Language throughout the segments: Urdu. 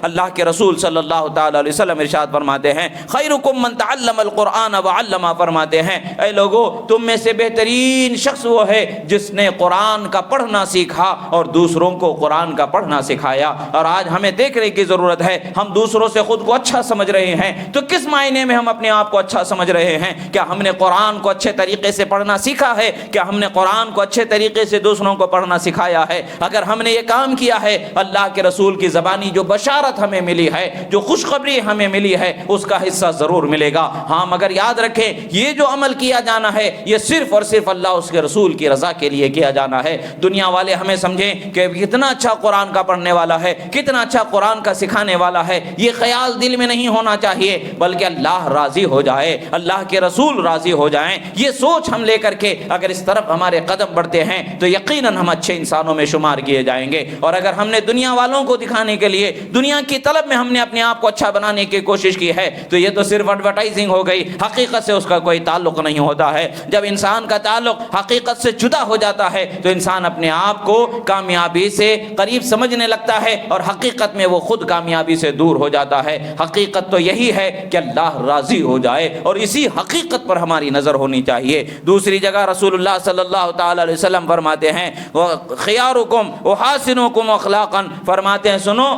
اللہ کے رسول صلی اللہ تعالیٰ علیہ وسلم ارشاد فرماتے ہیں خیرکم من تعلم القرآن وعلم، فرماتے ہیں اے لوگو تم میں سے بہترین شخص وہ ہے جس نے قرآن کا پڑھنا سیکھا اور دوسروں کو قرآن کا پڑھنا سکھایا۔ اور آج ہمیں دیکھنے کی ضرورت ہے، ہم دوسروں سے خود کو اچھا سمجھ رہے ہیں تو کس معنی میں ہم اپنے آپ کو اچھا سمجھ رہے ہیں؟ کیا ہم نے قرآن کو اچھے طریقے سے پڑھنا سیکھا ہے؟ کیا ہم نے قرآن کو اچھے طریقے سے دوسروں کو پڑھنا سکھایا ہے؟ اگر ہم نے یہ کام کیا ہے، اللہ کے رسول کی زبانی جو بشارت ہمیں ملی ہے، جو خوشخبری ہمیں ملی ہے، اس کا حصہ ضرور ملے گا۔ ہاں مگر یاد رکھیں یہ جو عمل کیا جانا ہے یہ صرف اور صرف اللہ اس کے رسول کی رضا کے لیے کیا جانا ہے۔ دنیا والے ہمیں سمجھیں کہ کتنا اچھا قرآن کا پڑھنے والا ہے، کتنا اچھا قرآن کا سکھانے والا ہے، یہ خیال دل میں نہیں ہونا چاہیے، بلکہ اللہ راضی ہو جائے، اللہ کے رسول راضی ہو جائیں، یہ سوچ ہم لے کر کے اگر اس طرف ہمارے قدم بڑھتے ہیں تو یقیناً ہم اچھے انسانوں میں شمار کیے جائیں گے۔ اور اگر ہم نے دنیا والوں کو دکھانے کے لیے، دنیا کی طلب میں ہم نے اپنے آپ کو اچھا بنانے کی کوشش کی ہے تو یہ تو صرف ایڈورٹائزنگ ہو گئی، حقیقت سے اس کا کوئی تعلق نہیں ہوتا ہے۔ جب انسان کا تعلق حقیقت سے جدا ہو جاتا ہے تو انسان اپنے آپ کو کامیابی سے قریب سمجھنے لگتا ہے اور حقیقت میں وہ خود کامیابی سے دور ہو جاتا ہے۔ حقیقت تو یہی ہے کہ اللہ راضی ہو جائے اور اسی حقیقت پر ہماری نظر ہونی چاہیے۔ دوسری جگہ رسول اللہ صلی اللہ تعالی علیہ وسلم فرماتے ہیں خیارکم وحاسنکم اخلاقا، فرماتے ہیں سنو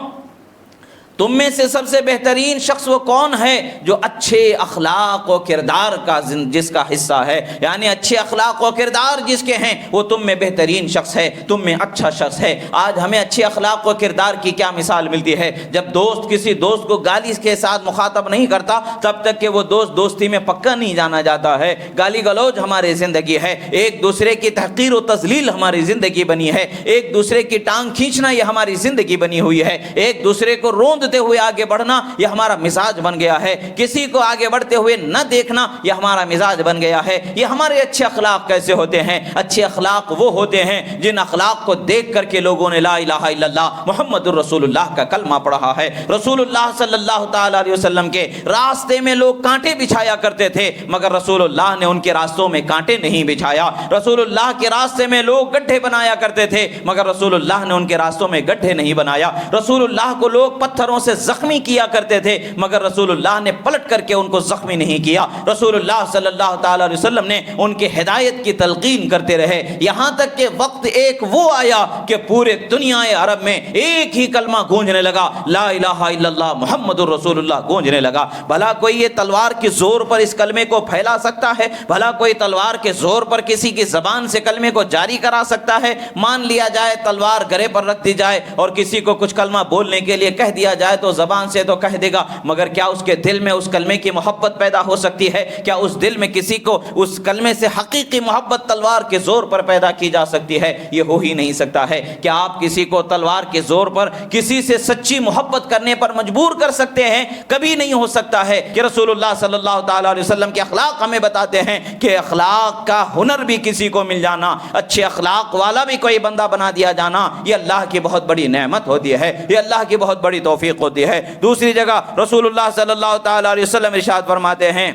تم میں سے سب سے بہترین شخص وہ کون ہے جو اچھے اخلاق و کردار کا جس کا حصہ ہے، یعنی اچھے اخلاق و کردار جس کے ہیں وہ تم میں بہترین شخص ہے، تم میں اچھا شخص ہے۔ آج ہمیں اچھے اخلاق و کردار کی کیا مثال ملتی ہے؟ جب دوست کسی دوست کو گالی کے ساتھ مخاطب نہیں کرتا تب تک کہ وہ دوست دوستی میں پکا نہیں جانا جاتا ہے۔ گالی گلوچ ہماری زندگی ہے، ایک دوسرے کی تحقیر و تذلیل ہماری زندگی بنی ہے، ایک دوسرے کی ٹانگ کھینچنا یہ ہماری زندگی بنی ہوئی ہے، ایک دوسرے کو روند ہوئے آگے بڑھنا یہ ہمارا مزاج بن گیا ہے، کسی کو آگے بڑھتے ہوئے نہ دیکھنا یہ ہمارا مزاج بن گیا ہے۔ یہ ہمارے اچھے اخلاق کیسے ہوتے ہیں؟ اچھے اخلاق وہ ہوتے ہیں جن اخلاق کو دیکھ کر کے لوگوں نے لا الہ الا اللہ محمد الرسول اللہ کا کلمہ پڑھا ہے۔ رسول اللہ صلی اللہ تعالی علیہ وسلم کے راستے میں لوگ کانٹے بچھایا کرتے تھے مگر رسول اللہ نے ان کے راستوں میں کانٹے نہیں بچھایا۔ رسول اللہ کے راستے میں لوگ گڈھے بنایا کرتے تھے مگر رسول اللہ نے ان کے راستوں میں گڈھے نہیں بنایا۔ رسول اللہ کو لوگ پتھروں سے زخمی کیا کرتے تھے مگر رسول اللہ نے پلٹ کر کے ان کو زخمی نہیں کیا۔ رسول اللہ صلی اللہ تعالی علیہ وسلم نے ان کے ہدایت کی تلقین کرتے رہے یہاں تک کہ وقت ایک وہ آیا کہ پورے دنیا عرب میں ایک ہی کلمہ گونجنے لگا، لا الہ الا اللہ محمد الرسول اللہ گونجنے لگا۔ بھلا کوئی یہ تلوار کے زور پر اس کلمے کو پھیلا سکتا ہے؟ بھلا کوئی تلوار کے زور پر کسی کی زبان سے کلمے کو جاری کرا سکتا ہے؟ مان لیا جائے تلوار گرے پر رکھ دی جائے اور کسی کو کچھ کلمہ بولنے کے لیے کہہ دیا جائے تو زبان سے تو کہہ دے گا مگر کیا اس کے دل میں اس کلمے کی محبت پیدا ہو سکتی ہے؟ کیا اس دل میں کسی کو اس کلمے سے حقیقی محبت تلوار کے زور پر پیدا کی جا سکتی ہے؟ یہ ہو ہی نہیں سکتا ہے۔ کیا آپ کسی کو تلوار کے زور پر کسی سے سچی محبت کرنے پر مجبور کر سکتے ہیں؟ کبھی نہیں ہو سکتا ہے۔ کہ رسول اللہ صلی اللہ تعالی علیہ وسلم کے اخلاق ہمیں بتاتے ہیں کہ اخلاق کا ہنر بھی کسی کو مل جانا، اچھے اخلاق والا بھی کوئی بندہ بنا دیا جانا، یہ اللہ کی بہت بڑی نعمت ہوتی ہے، یہ اللہ کی بہت بڑی توفیق ہوتی ہے۔ دوسری جگہ رسول اللہ صلی اللہ تعالی علیہ وسلم ارشاد فرماتے ہیں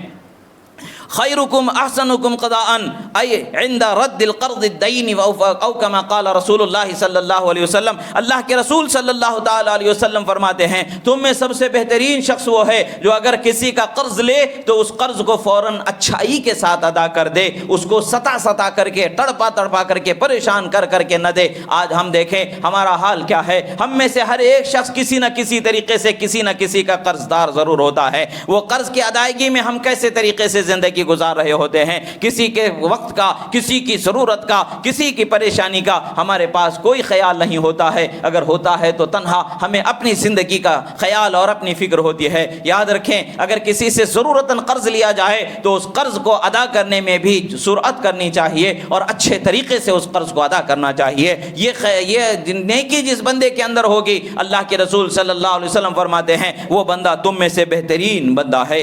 خیرکم احسنکم قضاء ای عند رد القرض الدین او کما قال رسول اللہ صلی اللہ علیہ وسلم، اللہ کے رسول صلی اللہ تعالی علیہ وسلم فرماتے ہیں تم میں سب سے بہترین شخص وہ ہے جو اگر کسی کا قرض لے تو اس قرض کو فوراً اچھائی کے ساتھ ادا کر دے، اس کو ستا کر کے تڑپا کر کے پریشان کر کے نہ دے۔ آج ہم دیکھیں ہمارا حال کیا ہے، ہم میں سے ہر ایک شخص کسی نہ کسی طریقے سے کسی نہ کسی کا قرض دار ضرور ہوتا ہے۔ وہ قرض کی ادائیگی میں ہم کیسے طریقے سے زندگی گزار رہے ہوتے ہیں، کسی کے وقت کا، کسی کی ضرورت کا، کسی کی پریشانی کا ہمارے پاس کوئی خیال نہیں ہوتا ہے۔ اگر ہوتا ہے تو تنہا ہمیں اپنی زندگی کا خیال اور اپنی فکر ہوتی ہے۔ یاد رکھیں اگر کسی سے ضرورتاً قرض لیا جائے تو اس قرض کو ادا کرنے میں بھی سرعت کرنی چاہیے اور اچھے طریقے سے اس قرض کو ادا کرنا چاہیے۔ یہ نیکی جس بندے کے اندر ہوگی، اللہ کے رسول صلی اللہ علیہ وسلم فرماتے ہیں وہ بندہ تم میں سے بہترین بندہ ہے۔